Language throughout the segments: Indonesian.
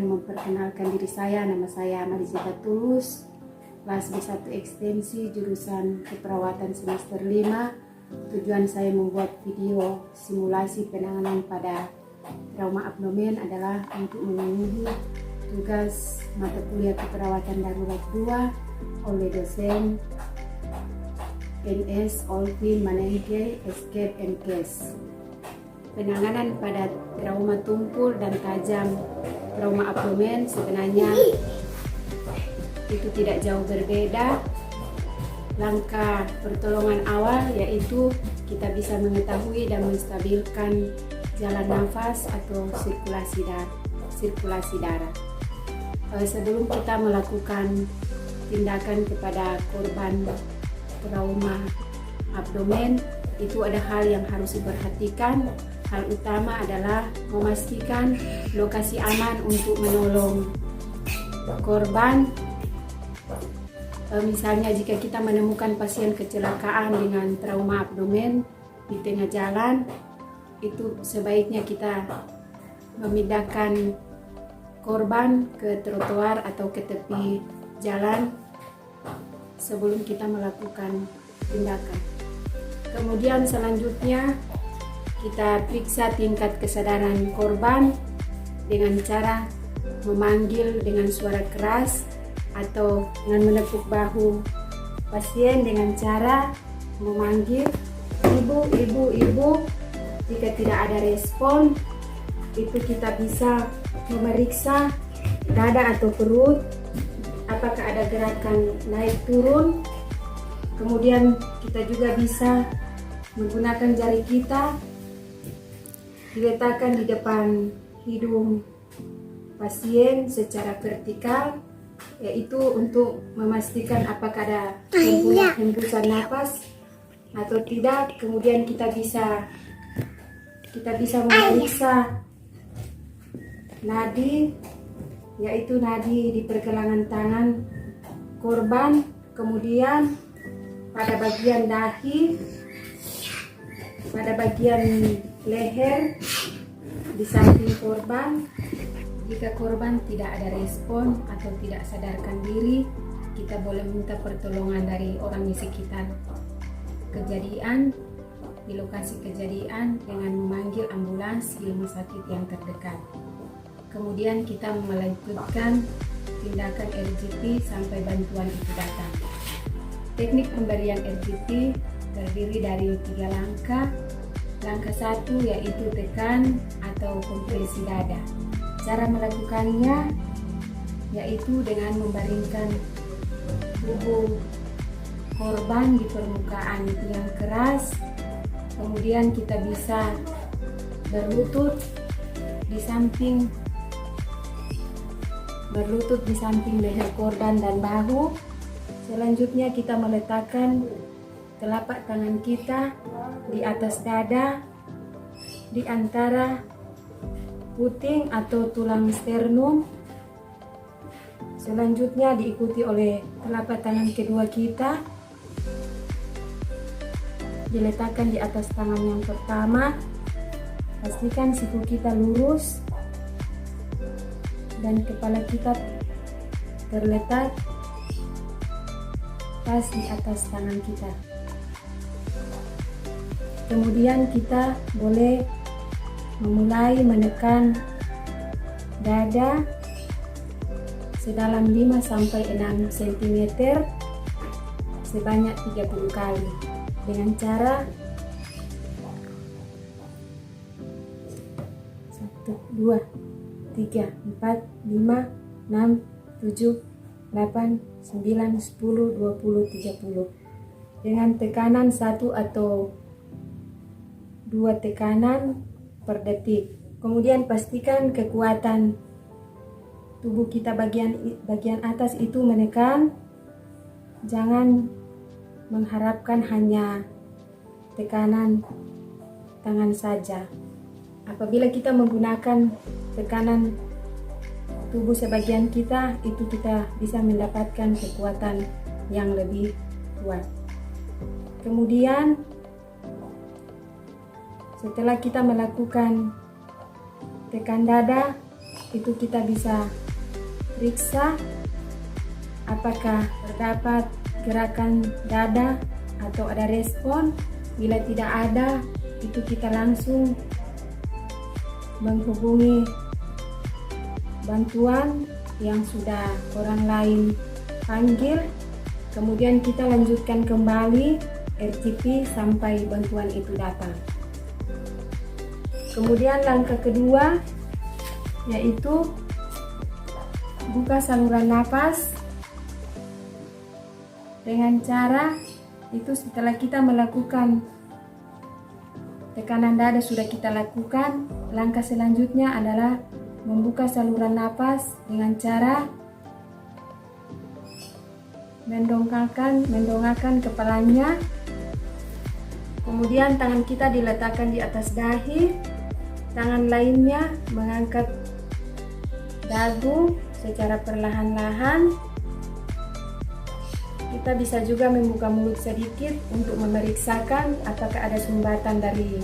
memperkenalkan diri saya. Nama saya Marizita Tulus, kelas B1 Ekstensi, jurusan Keperawatan semester 5. Tujuan saya membuat video simulasi penanganan pada trauma abdomen adalah untuk memenuhi tugas mata kuliah Keperawatan Darurat 2 oleh dosen NS Olvin Manengke, Escape and Case. Penanganan pada trauma tumpul dan tajam trauma abdomen sebenarnya itu tidak jauh berbeda. Langkah pertolongan awal yaitu kita bisa mengetahui dan menstabilkan jalan nafas atau sirkulasi darah. Sebelum kita melakukan tindakan kepada korban trauma abdomen, itu ada hal yang harus diperhatikan. Hal utama adalah memastikan lokasi aman untuk menolong korban. Misalnya jika kita menemukan pasien kecelakaan dengan trauma abdomen di tengah jalan, itu sebaiknya kita memindahkan korban ke trotoar atau ke tepi jalan sebelum kita melakukan tindakan. Kemudian selanjutnya kita periksa tingkat kesadaran korban dengan cara memanggil dengan suara keras atau dengan menepuk bahu pasien dengan cara memanggil ibu, ibu, ibu. Jika tidak ada respon, itu kita bisa memeriksa dada atau perut, apakah ada gerakan naik turun. Kemudian kita juga bisa menggunakan jari kita diletakkan di depan hidung pasien secara vertikal, yaitu untuk memastikan apakah ada hembusan nafas atau tidak. Kemudian kita bisa memeriksa nadi, yaitu nadi di pergelangan tangan korban, kemudian pada bagian dahi, pada bagian leher di samping korban. Jika korban tidak ada respon atau tidak sadarkan diri, kita boleh minta pertolongan dari orang di sekitar kejadian, di lokasi kejadian, dengan memanggil ambulans di rumah sakit yang terdekat. Kemudian kita melanjutkan tindakan RGP sampai bantuan itu datang. Teknik pemberian RGP terdiri dari 3 langkah. Langkah 1 yaitu tekan atau kompresi dada. Cara melakukannya yaitu dengan membaringkan tubuh korban di permukaan yang keras. Kemudian kita bisa berlutut di samping leher korban dan bahu. Selanjutnya kita meletakkan telapak tangan kita di atas dada, di antara puting atau tulang sternum. Selanjutnya diikuti oleh telapak tangan kedua kita diletakkan di atas tangan yang pertama. Pastikan siku kita lurus dan kepala kita terletak pas di atas tangan kita. Kemudian kita boleh memulai menekan dada sedalam 5-6 cm sebanyak 30 kali dengan cara 1, 2, 3, 4, 5, 6, 7, 8, 9, 10, 20, 30 dengan tekanan 1 atau 2 tekanan per detik. Kemudian pastikan kekuatan tubuh kita bagian atas itu menekan. Jangan mengharapkan hanya tekanan tangan saja. Apabila kita menggunakan tekanan tubuh sebagian kita, itu kita bisa mendapatkan kekuatan yang lebih kuat. Kemudian setelah kita melakukan tekan dada, itu kita bisa periksa apakah terdapat gerakan dada atau ada respon. Bila tidak ada, itu kita langsung menghubungi bantuan yang sudah orang lain panggil. Kemudian kita lanjutkan kembali RCP sampai bantuan itu datang. Kemudian langkah kedua yaitu buka saluran napas dengan cara itu setelah kita melakukan tekanan dada sudah kita lakukan, langkah selanjutnya adalah membuka saluran napas dengan cara mendongakkan kepalanya. Kemudian tangan kita diletakkan di atas dahi, tangan lainnya mengangkat dagu secara perlahan-lahan. Kita bisa juga membuka mulut sedikit untuk memeriksakan apakah ada sumbatan dari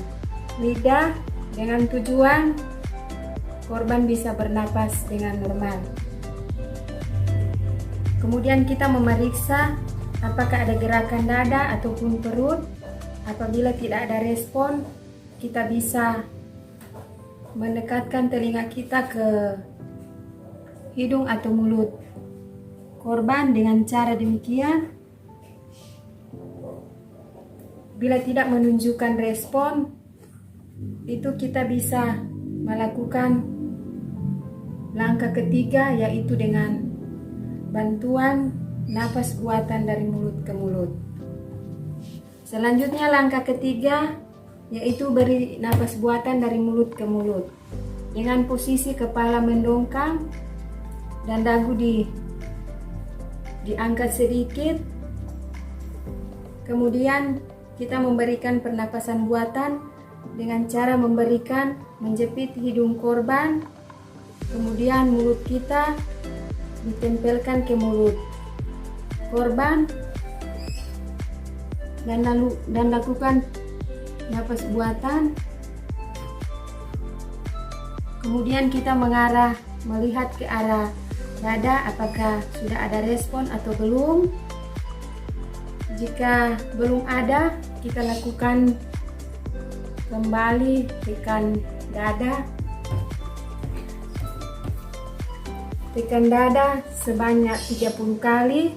lidah dengan tujuan korban bisa bernapas dengan normal. Kemudian kita memeriksa apakah ada gerakan dada ataupun perut. Apabila tidak ada respon, kita bisa mendekatkan telinga kita ke hidung atau mulut korban dengan cara demikian. Bila tidak menunjukkan respon, itu kita bisa melakukan langkah ketiga, yaitu dengan bantuan napas buatan dari mulut ke mulut. Selanjutnya langkah ketiga yaitu beri napas buatan dari mulut ke mulut dengan posisi kepala mendongkang dan dagu diangkat sedikit. Kemudian kita memberikan pernapasan buatan dengan cara menjepit hidung korban, kemudian mulut kita ditempelkan ke mulut korban dan lakukan napas buatan. Kemudian kita melihat ke arah dada apakah sudah ada respon atau belum. Jika belum ada, kita lakukan kembali tekan dada. Tekan dada sebanyak 30 kali.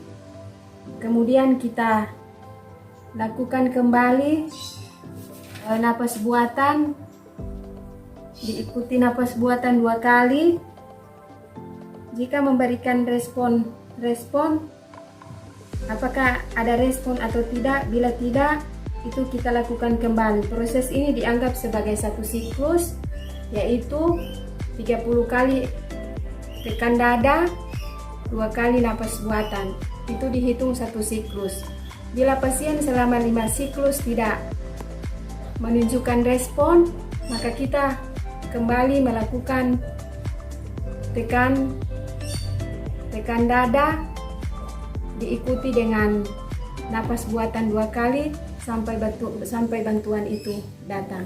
Kemudian kita lakukan kembali napas buatan. Diikuti napas buatan 2 kali. Jika memberikan respon, apakah ada respon atau tidak? Bila tidak, itu kita lakukan kembali. Proses ini dianggap sebagai satu siklus, yaitu 30 kali tekan dada, 2 kali napas buatan. Itu dihitung satu siklus. Bila pasien selama 5 siklus tidak menunjukkan respon, maka kita kembali melakukan tekan dada diikuti dengan napas buatan 2 kali sampai bantuan itu datang.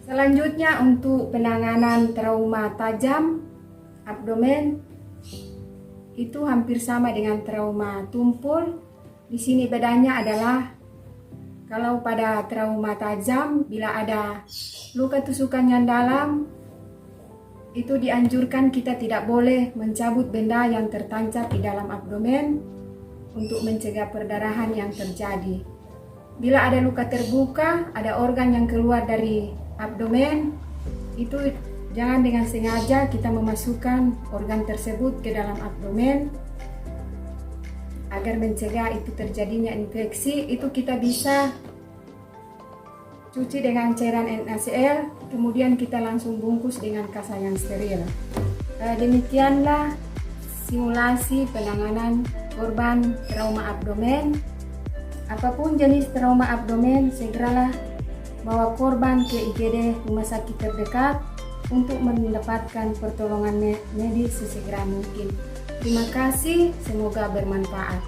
Selanjutnya untuk penanganan trauma tajam abdomen, itu hampir sama dengan trauma tumpul. Di sini bedanya adalah kalau pada trauma tajam, bila ada luka tusukan yang dalam, itu dianjurkan kita tidak boleh mencabut benda yang tertancap di dalam abdomen untuk mencegah perdarahan yang terjadi. Bila ada luka terbuka, ada organ yang keluar dari abdomen, itu jangan dengan sengaja kita memasukkan organ tersebut ke dalam abdomen agar mencegah itu terjadinya infeksi. Itu kita bisa cuci dengan cairan NaCl, kemudian kita langsung bungkus dengan kasa yang steril. Demikianlah simulasi penanganan korban trauma abdomen. Apapun jenis trauma abdomen, segeralah bawa korban ke IGD rumah sakit terdekat untuk mendapatkan pertolongan medis sesegera mungkin. Terima kasih, semoga bermanfaat.